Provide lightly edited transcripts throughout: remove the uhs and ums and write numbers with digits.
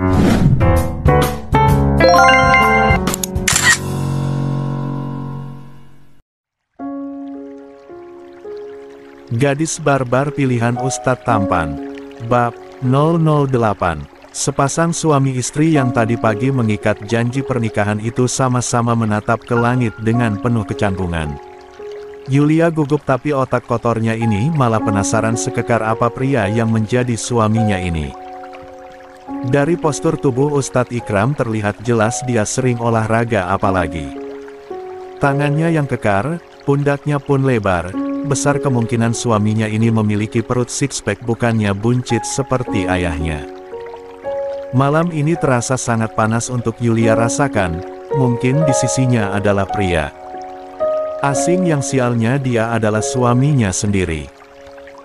Gadis barbar pilihan Ustadz Tampan. Bab 008. Sepasang suami istri yang tadi pagi mengikat janji pernikahan itu sama-sama menatap ke langit dengan penuh kecanggungan. Yulia gugup, tapi otak kotornya ini malah penasaran sekekar apa pria yang menjadi suaminya ini. Dari postur tubuh Ustadz Ikram terlihat jelas dia sering olahraga, apalagi tangannya yang kekar, pundaknya pun lebar. Besar kemungkinan suaminya ini memiliki perut six-pack, bukannya buncit seperti ayahnya. Malam ini terasa sangat panas untuk Yulia rasakan, mungkin di sisinya adalah pria asing yang sialnya dia adalah suaminya sendiri.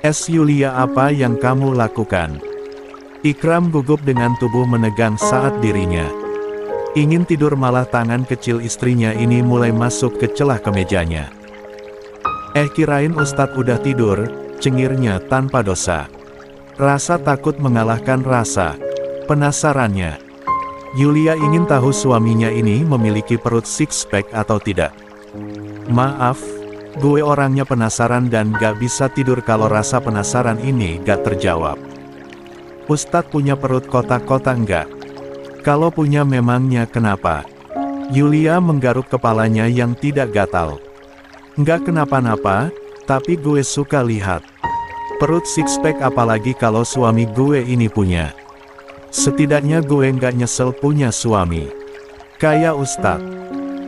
Yulia, apa yang kamu lakukan? Ikram gugup dengan tubuh menegang saat dirinya ingin tidur, malah tangan kecil istrinya ini mulai masuk ke celah kemejanya. Kirain Ustadz udah tidur, cengirnya tanpa dosa. Rasa takut mengalahkan rasa penasarannya. Yulia ingin tahu suaminya ini memiliki perut six-pack atau tidak. Maaf, gue orangnya penasaran dan gak bisa tidur kalau rasa penasaran ini gak terjawab. Ustadz punya perut kotak-kotak nggak? Kalau punya memangnya kenapa? Yulia menggaruk kepalanya yang tidak gatal. Nggak kenapa-napa, tapi gue suka lihat perut six-pack, apalagi kalau suami gue ini punya. Setidaknya gue nggak nyesel punya suami kayak Ustadz.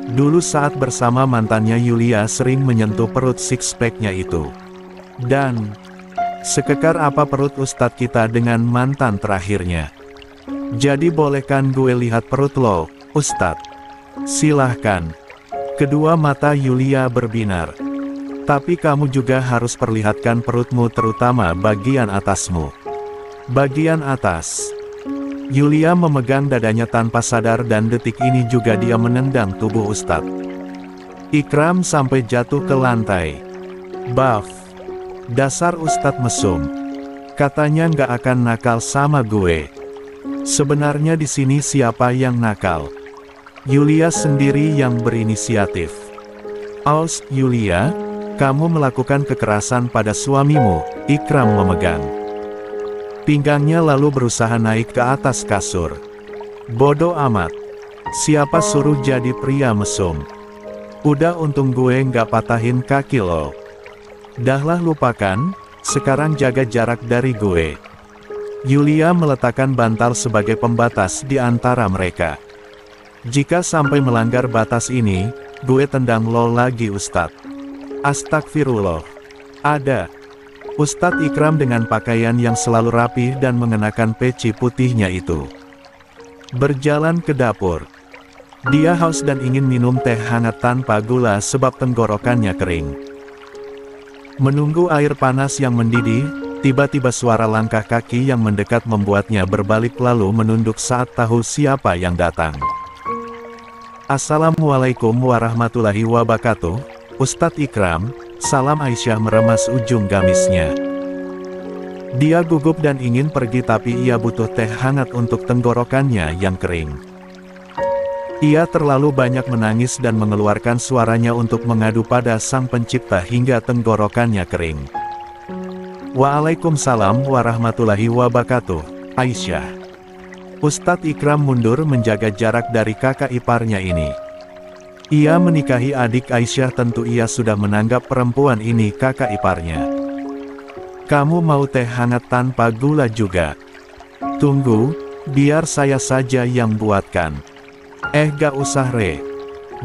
Dulu saat bersama mantannya Yulia sering menyentuh perut six-packnya itu. Dan sekekar apa perut Ustadz kita dengan mantan terakhirnya. Jadi bolehkan gue lihat perut lo, Ustadz? Silahkan. Kedua mata Yulia berbinar. Tapi kamu juga harus perlihatkan perutmu, terutama bagian atasmu. Bagian atas. Yulia memegang dadanya tanpa sadar, dan detik ini juga dia menendang tubuh Ustadz Ikram sampai jatuh ke lantai. Baf. Dasar Ustadz mesum. Katanya nggak akan nakal sama gue. Sebenarnya di sini siapa yang nakal? Yulia sendiri yang berinisiatif. Aus, Yulia, kamu melakukan kekerasan pada suamimu. Ikram memegang pinggangnya lalu berusaha naik ke atas kasur. Bodoh amat. Siapa suruh jadi pria mesum? Udah, untung gue nggak patahin kaki lo. Dahlah, lupakan, sekarang jaga jarak dari gue. Yulia meletakkan bantal sebagai pembatas di antara mereka. Jika sampai melanggar batas ini, gue tendang lo lagi, Ustadz. Astagfirullah. Ada. Ustadz Ikram dengan pakaian yang selalu rapi dan mengenakan peci putihnya itu berjalan ke dapur. Dia haus dan ingin minum teh hangat tanpa gula sebab tenggorokannya kering. Menunggu air panas yang mendidih, tiba-tiba suara langkah kaki yang mendekat membuatnya berbalik lalu menunduk saat tahu siapa yang datang. Assalamualaikum warahmatullahi wabarakatuh, Ustadz Ikram. Salam. Aisyah meremas ujung gamisnya. Dia gugup dan ingin pergi, tapi ia butuh teh hangat untuk tenggorokannya yang kering. Ia terlalu banyak menangis dan mengeluarkan suaranya untuk mengadu pada Sang Pencipta hingga tenggorokannya kering. Waalaikumsalam warahmatullahi wabarakatuh, Aisyah. Ustadz Ikram mundur menjaga jarak dari kakak iparnya ini. Ia menikahi adik Aisyah, tentu ia sudah menganggap perempuan ini kakak iparnya. Kamu mau teh hangat tanpa gula juga? Tunggu, biar saya saja yang buatkan. Gak usah re.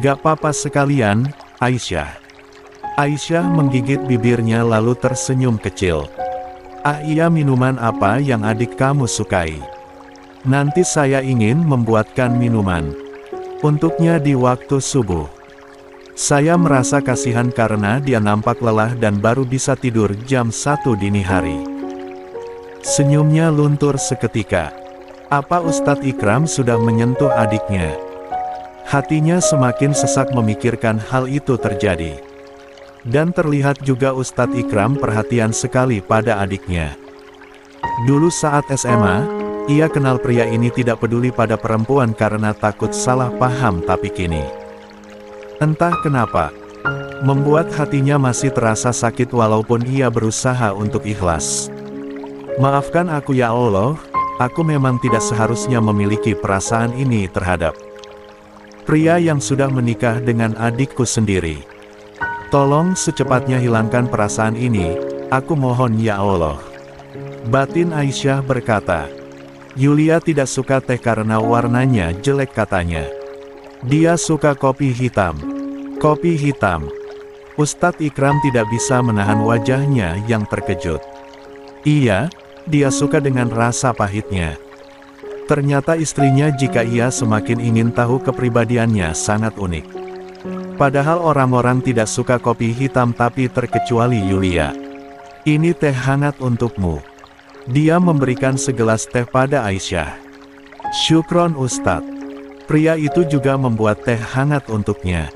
Gak apa-apa sekalian, Aisyah. Aisyah menggigit bibirnya lalu tersenyum kecil. Iya, minuman apa yang adik kamu sukai? Nanti saya ingin membuatkan minuman untuknya di waktu subuh. Saya merasa kasihan karena dia nampak lelah dan baru bisa tidur jam 1 dini hari. Senyumnya luntur seketika. Apa Ustadz Ikram sudah menyentuh adiknya? Hatinya semakin sesak memikirkan hal itu terjadi. Dan terlihat juga Ustadz Ikram perhatian sekali pada adiknya. Dulu saat SMA, Ia kenal pria ini tidak peduli pada perempuan karena takut salah paham, tapi kini entah kenapa membuat hatinya masih terasa sakit walaupun ia berusaha untuk ikhlas. Maafkan aku ya Allah, aku memang tidak seharusnya memiliki perasaan ini terhadap pria yang sudah menikah dengan adikku sendiri. Tolong secepatnya hilangkan perasaan ini, aku mohon ya Allah. Batin Aisyah berkata, Yulia tidak suka teh karena warnanya jelek katanya. Dia suka kopi hitam. Kopi hitam. Ustadz Ikram tidak bisa menahan wajahnya yang terkejut. Iya, dia suka dengan rasa pahitnya. Ternyata istrinya jika ia semakin ingin tahu kepribadiannya sangat unik. Padahal orang-orang tidak suka kopi hitam tapi terkecuali Yulia. Ini teh hangat untukmu. Dia memberikan segelas teh pada Aisyah. Syukron Ustadz. Pria itu juga membuat teh hangat untuknya.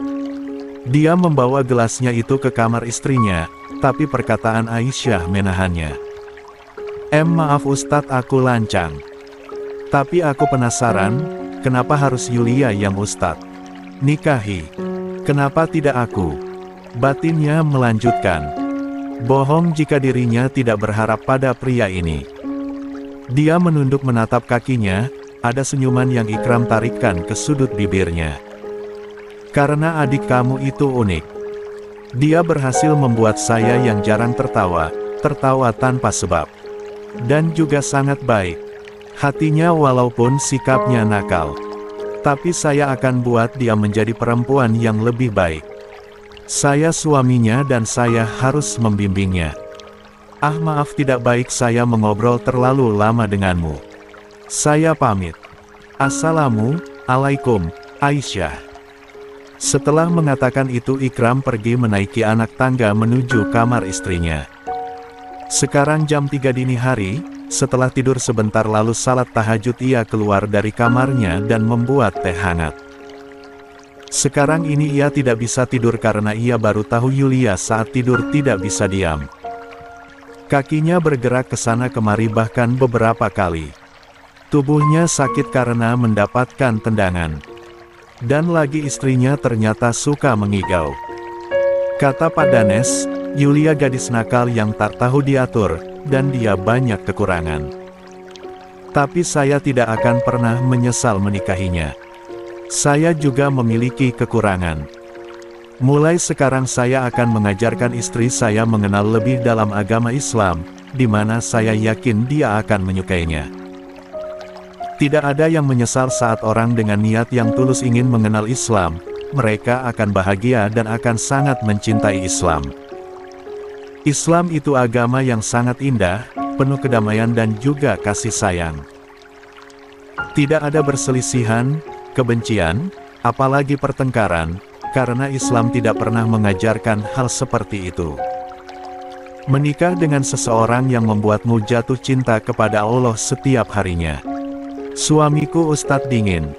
Dia membawa gelasnya itu ke kamar istrinya, tapi perkataan Aisyah menahannya. Maaf Ustadz, aku lancang. Tapi aku penasaran, kenapa harus Yulia yang Ustadz nikahi? Kenapa tidak aku? Batinnya melanjutkan. Bohong jika dirinya tidak berharap pada pria ini. Dia menunduk menatap kakinya, ada senyuman yang Ikram tarikkan ke sudut bibirnya. Karena adik kamu itu unik. Dia berhasil membuat saya yang jarang tertawa tanpa sebab. Dan juga sangat baik. Hatinya walaupun sikapnya nakal. Tapi saya akan buat dia menjadi perempuan yang lebih baik. Saya suaminya dan saya harus membimbingnya. Ah maaf tidak baik saya mengobrol terlalu lama denganmu. Saya pamit. Assalamualaikum, Aisyah. Setelah mengatakan itu Ikram pergi menaiki anak tangga menuju kamar istrinya. Sekarang jam 3 dini hari, setelah tidur sebentar lalu salat tahajud ia keluar dari kamarnya dan membuat teh hangat. Sekarang ini ia tidak bisa tidur karena ia baru tahu Yulia saat tidur tidak bisa diam. Kakinya bergerak ke sana kemari bahkan beberapa kali. Tubuhnya sakit karena mendapatkan tendangan. Dan lagi istrinya ternyata suka mengigau. Kata Pak Danes, Yulia gadis nakal yang tak tahu diatur, dan dia banyak kekurangan. Tapi saya tidak akan pernah menyesal menikahinya. Saya juga memiliki kekurangan. Mulai sekarang saya akan mengajarkan istri saya mengenal lebih dalam agama Islam, di mana saya yakin dia akan menyukainya. Tidak ada yang menyesal saat orang dengan niat yang tulus ingin mengenal Islam, mereka akan bahagia dan akan sangat mencintai Islam. Islam itu agama yang sangat indah, penuh kedamaian dan juga kasih sayang. Tidak ada berselisihan, kebencian, apalagi pertengkaran, karena Islam tidak pernah mengajarkan hal seperti itu. Menikah dengan seseorang yang membuatmu jatuh cinta kepada Allah setiap harinya. Suamiku Ustadz dingin.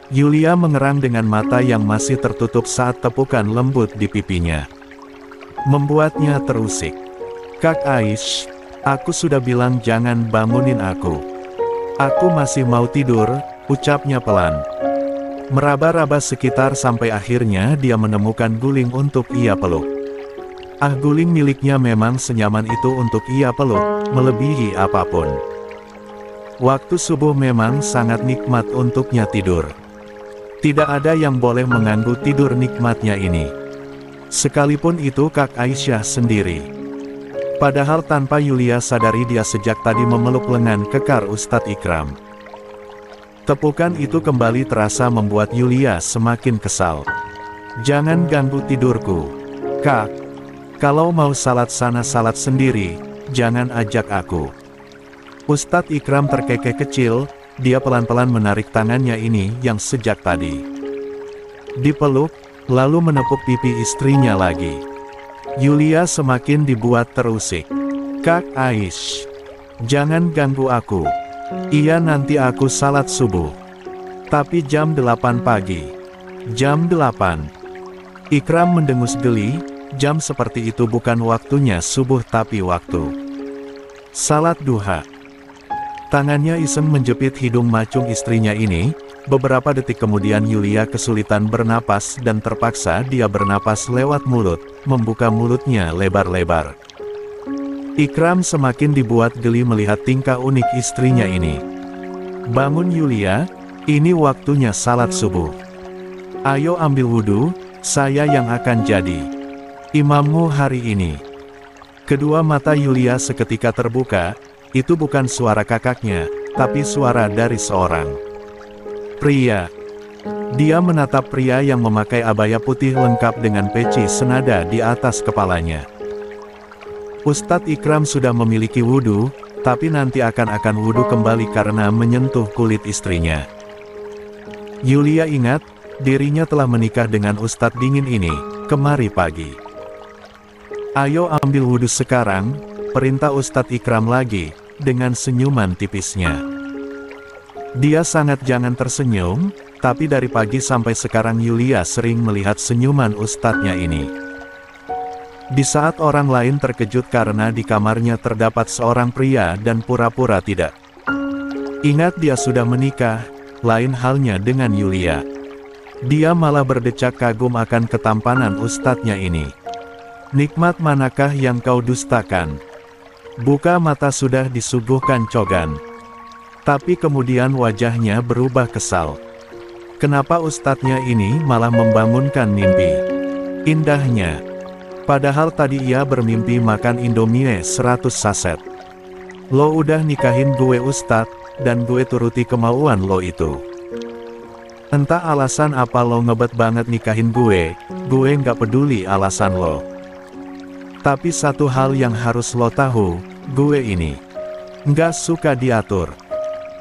Yulia mengerang dengan mata yang masih tertutup saat tepukan lembut di pipinya. Membuatnya terusik. Kak Aish, aku sudah bilang jangan bangunin aku. Aku masih mau tidur, ucapnya pelan. Meraba-raba sekitar sampai akhirnya dia menemukan guling untuk ia peluk. Ah guling miliknya memang senyaman itu untuk ia peluk, melebihi apapun. Waktu subuh memang sangat nikmat untuknya tidur. Tidak ada yang boleh mengganggu tidur nikmatnya ini. Sekalipun itu Kak Aisyah sendiri. Padahal tanpa Yulia sadari dia sejak tadi memeluk lengan kekar Ustadz Ikram. Tepukan itu kembali terasa membuat Yulia semakin kesal. Jangan ganggu tidurku. Kak, kalau mau salat sana salat sendiri, jangan ajak aku. Ustadz Ikram terkekeh kecil, dia pelan-pelan menarik tangannya ini yang sejak tadi dipeluk, lalu menepuk pipi istrinya lagi. Yulia semakin dibuat terusik. Kak Aish, jangan ganggu aku. Iya nanti aku salat subuh. Tapi jam 8 pagi. Jam 8. Ikram mendengus geli, jam seperti itu bukan waktunya subuh tapi waktu salat duha. Tangannya iseng menjepit hidung macung istrinya ini. Beberapa detik kemudian Yulia kesulitan bernapas dan terpaksa dia bernapas lewat mulut, membuka mulutnya lebar-lebar. Ikram semakin dibuat geli melihat tingkah unik istrinya ini. "Bangun Yulia, ini waktunya salat subuh. Ayo ambil wudhu, saya yang akan jadi imammu hari ini." Kedua mata Yulia seketika terbuka. Itu bukan suara kakaknya, tapi suara dari seorang pria. Dia menatap pria yang memakai abaya putih lengkap dengan peci senada di atas kepalanya. Ustadz Ikram sudah memiliki wudhu, tapi nanti akan wudhu kembali karena menyentuh kulit istrinya. Yulia ingat, dirinya telah menikah dengan Ustadz dingin ini, kemari pagi. "Ayo ambil wudhu sekarang," perintah Ustadz Ikram lagi, dengan senyuman tipisnya. Dia sangat jangan tersenyum, tapi dari pagi sampai sekarang Yulia sering melihat senyuman ustadznya ini. Di saat orang lain terkejut karena di kamarnya terdapat seorang pria dan pura-pura tidak ingat dia sudah menikah, lain halnya dengan Yulia. Dia malah berdecak kagum akan ketampanan ustadznya ini. "Nikmat manakah yang kau dustakan? Buka mata sudah disuguhkan cogan." Tapi kemudian wajahnya berubah kesal. Kenapa ustadznya ini malah membangunkan mimpi indahnya? Padahal tadi ia bermimpi makan Indomie 100 saset. "Lo udah nikahin gue ustadz, dan gue turuti kemauan lo itu. Entah alasan apa lo ngebet banget nikahin gue nggak peduli alasan lo. Tapi satu hal yang harus lo tahu, gue ini nggak suka diatur.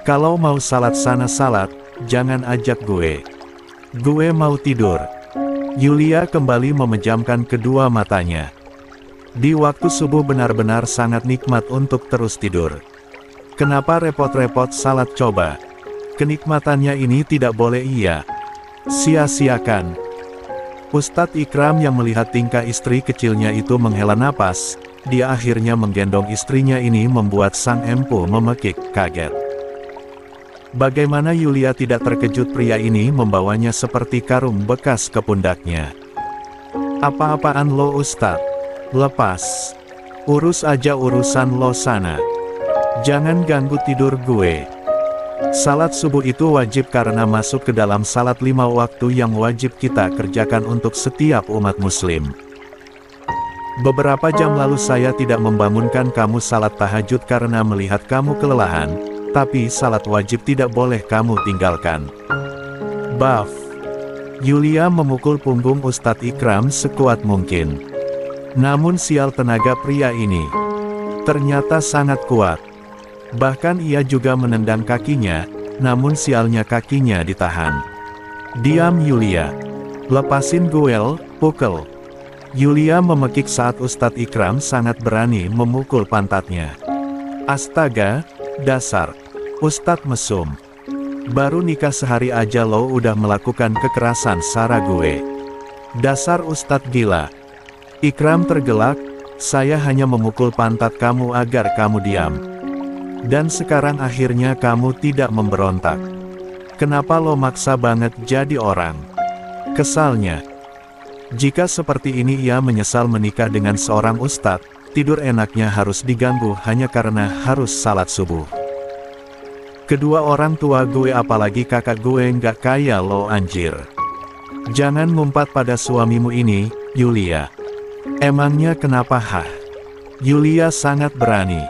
Kalau mau salat sana salat, jangan ajak gue. Gue mau tidur." Yulia kembali memejamkan kedua matanya. Di waktu subuh benar-benar sangat nikmat untuk terus tidur. Kenapa repot-repot salat coba? Kenikmatannya ini tidak boleh ia sia-siakan. Ustadz Ikram yang melihat tingkah istri kecilnya itu menghela napas, dia akhirnya menggendong istrinya ini membuat sang empu memekik kaget. Bagaimana Yulia tidak terkejut pria ini membawanya seperti karung bekas ke pundaknya. "Apa-apaan lo ustadz? Lepas. Urus aja urusan lo sana. Jangan ganggu tidur gue. Salat subuh itu wajib karena masuk ke dalam salat 5 waktu yang wajib kita kerjakan untuk setiap umat muslim. Beberapa jam lalu saya tidak membangunkan kamu salat tahajud karena melihat kamu kelelahan, tapi salat wajib tidak boleh kamu tinggalkan." Baf. Yulia memukul punggung Ustadz Ikram sekuat mungkin. Namun sial tenaga pria ini ternyata sangat kuat. Bahkan ia juga menendang kakinya, namun sialnya kakinya ditahan. "Diam Yulia. Lepasin gue, pukul." Yulia memekik saat Ustadz Ikram sangat berani memukul pantatnya. "Astaga, dasar Ustadz mesum. Baru nikah sehari aja lo udah melakukan kekerasan sara gue. Dasar Ustadz gila." Ikram tergelak, "Saya hanya memukul pantat kamu agar kamu diam. Dan sekarang akhirnya kamu tidak memberontak. Kenapa lo maksa banget jadi orang?" Kesalnya. Jika seperti ini ia menyesal menikah dengan seorang ustadz, tidur enaknya harus diganggu hanya karena harus salat subuh. "Kedua orang tua gue apalagi kakak gue nggak kaya lo anjir. Jangan ngumpat pada suamimu ini, Yulia. Emangnya kenapa hah?" Yulia sangat berani.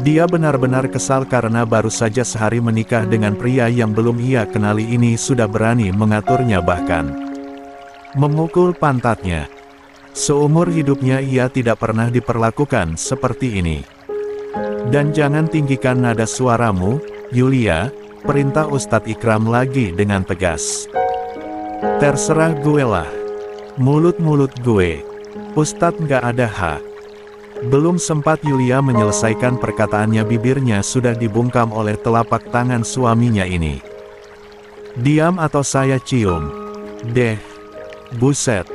Dia benar-benar kesal karena baru saja sehari menikah dengan pria yang belum ia kenali ini sudah berani mengaturnya bahkan memukul pantatnya. Seumur hidupnya ia tidak pernah diperlakukan seperti ini. "Dan jangan tinggikan nada suaramu, Yulia," perintah Ustadz Ikram lagi dengan tegas. "Terserah gue lah. Mulut-mulut gue. Ustadz nggak ada hak." Belum sempat Yulia menyelesaikan perkataannya bibirnya sudah dibungkam oleh telapak tangan suaminya ini. "Diam atau saya cium." "Deh. Buset."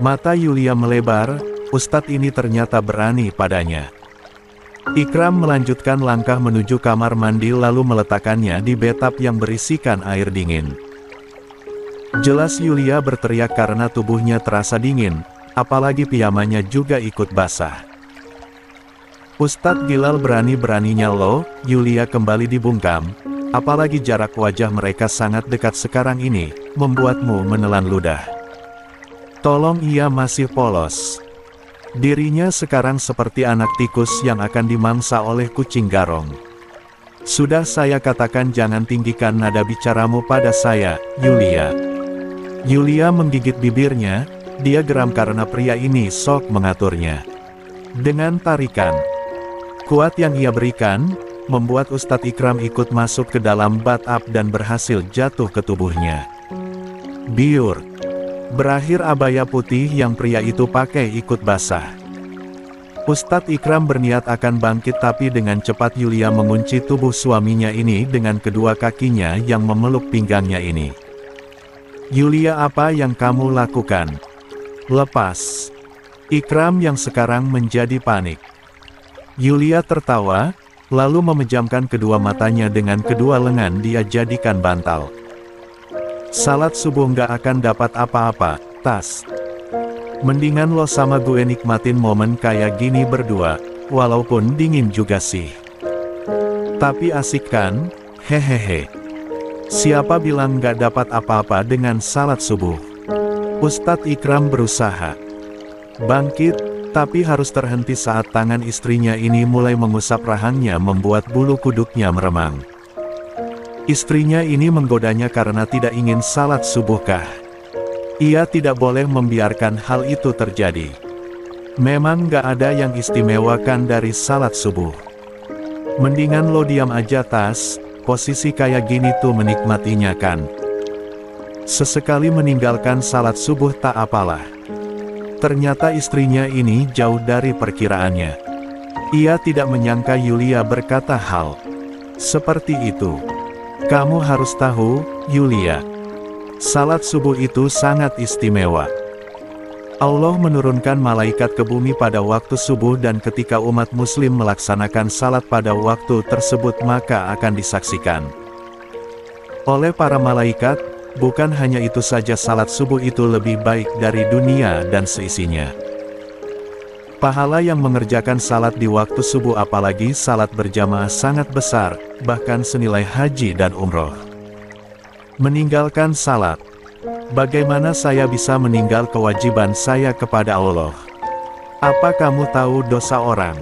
Mata Yulia melebar, ustadz ini ternyata berani padanya. Ikram melanjutkan langkah menuju kamar mandi lalu meletakkannya di bathtub yang berisikan air dingin. Jelas Yulia berteriak karena tubuhnya terasa dingin, apalagi piyamanya juga ikut basah. Ustadz Gilal berani-beraninya loh, Yulia kembali dibungkam, apalagi jarak wajah mereka sangat dekat sekarang ini, membuatmu menelan ludah. Tolong, ia masih polos. Dirinya sekarang seperti anak tikus yang akan dimangsa oleh kucing garong. Sudah saya katakan jangan tinggikan nada bicaramu pada saya, Yulia. Yulia menggigit bibirnya, dia geram karena pria ini sok mengaturnya. Dengan tarikan kuat yang ia berikan, membuat Ustadz Ikram ikut masuk ke dalam bathtub dan berhasil jatuh ke tubuhnya. Biur. Berakhir abaya putih yang pria itu pakai ikut basah. Ustadz Ikram berniat akan bangkit tapi dengan cepat Yulia mengunci tubuh suaminya ini dengan kedua kakinya yang memeluk pinggangnya ini. Yulia, apa yang kamu lakukan? Lepas. Ikram yang sekarang menjadi panik. Yulia tertawa, lalu memejamkan kedua matanya dengan kedua lengan dia jadikan bantal. Salat subuh nggak akan dapat apa-apa, Tas. Mendingan lo sama gue nikmatin momen kayak gini berdua, walaupun dingin juga sih. Tapi asik kan? Hehehe. Siapa bilang nggak dapat apa-apa dengan salat subuh? Ustadz Ikram berusaha bangkit, tapi harus terhenti saat tangan istrinya ini mulai mengusap rahangnya membuat bulu kuduknya meremang. Istrinya ini menggodanya karena tidak ingin salat subuhkah? Ia tidak boleh membiarkan hal itu terjadi. Memang gak ada yang istimewakan dari salat subuh. Mendingan lo diam aja, Tas, posisi kayak gini tuh menikmatinya kan. Sesekali meninggalkan salat subuh tak apalah. Ternyata istrinya ini jauh dari perkiraannya. Ia tidak menyangka Yulia berkata hal seperti itu. Kamu harus tahu, Yulia. Salat subuh itu sangat istimewa. Allah menurunkan malaikat ke bumi pada waktu subuh dan ketika umat muslim melaksanakan salat pada waktu tersebut maka akan disaksikan oleh para malaikat. Bukan hanya itu saja, salat subuh itu lebih baik dari dunia dan seisinya. Pahala yang mengerjakan salat di waktu subuh apalagi salat berjamaah sangat besar, bahkan senilai haji dan umroh. Meninggalkan salat. Bagaimana saya bisa meninggal kewajiban saya kepada Allah? Apa kamu tahu dosa orang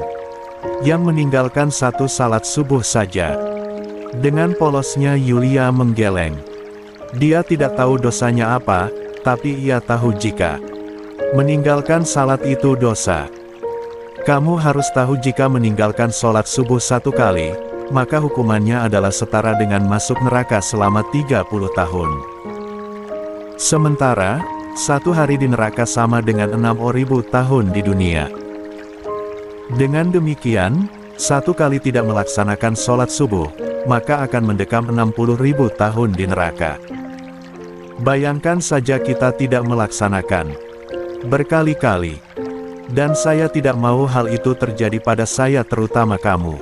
yang meninggalkan satu salat subuh saja? Dengan polosnya Yulia menggeleng. Dia tidak tahu dosanya apa, tapi ia tahu jika meninggalkan salat itu dosa. Kamu harus tahu jika meninggalkan sholat subuh satu kali, maka hukumannya adalah setara dengan masuk neraka selama 30 tahun. Sementara, satu hari di neraka sama dengan 6.000 tahun di dunia. Dengan demikian, satu kali tidak melaksanakan sholat subuh, maka akan mendekam 60.000 tahun di neraka. Bayangkan saja kita tidak melaksanakan berkali-kali. Dan saya tidak mau hal itu terjadi pada saya, terutama kamu.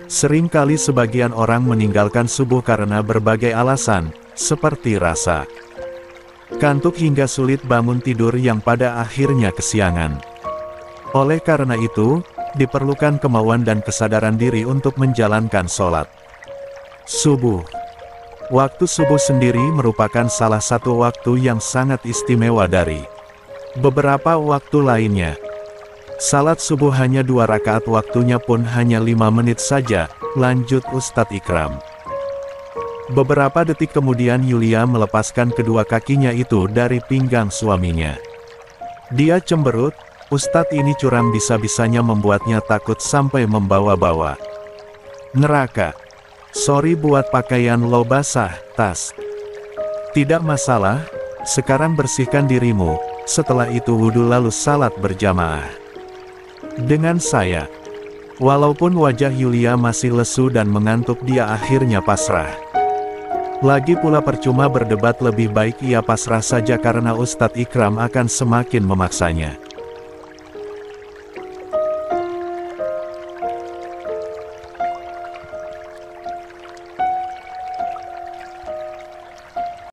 Seringkali sebagian orang meninggalkan subuh karena berbagai alasan, seperti rasa kantuk hingga sulit bangun tidur yang pada akhirnya kesiangan. Oleh karena itu, diperlukan kemauan dan kesadaran diri untuk menjalankan sholat subuh. Waktu subuh sendiri merupakan salah satu waktu yang sangat istimewa dari beberapa waktu lainnya. Salat subuh hanya 2 rakaat, waktunya pun hanya 5 menit saja, lanjut Ustadz Ikram. Beberapa detik kemudian Yulia melepaskan kedua kakinya itu dari pinggang suaminya. Dia cemberut, Ustadz ini curang, bisa-bisanya membuatnya takut sampai membawa-bawa neraka. Sorry buat pakaian lo basah, Tas. Tidak masalah, sekarang bersihkan dirimu, setelah itu wudhu lalu salat berjamaah dengan saya. Walaupun wajah Yulia masih lesu dan mengantuk, dia akhirnya pasrah. Lagi pula percuma berdebat, lebih baik ia pasrah saja karena Ustadz Ikram akan semakin memaksanya.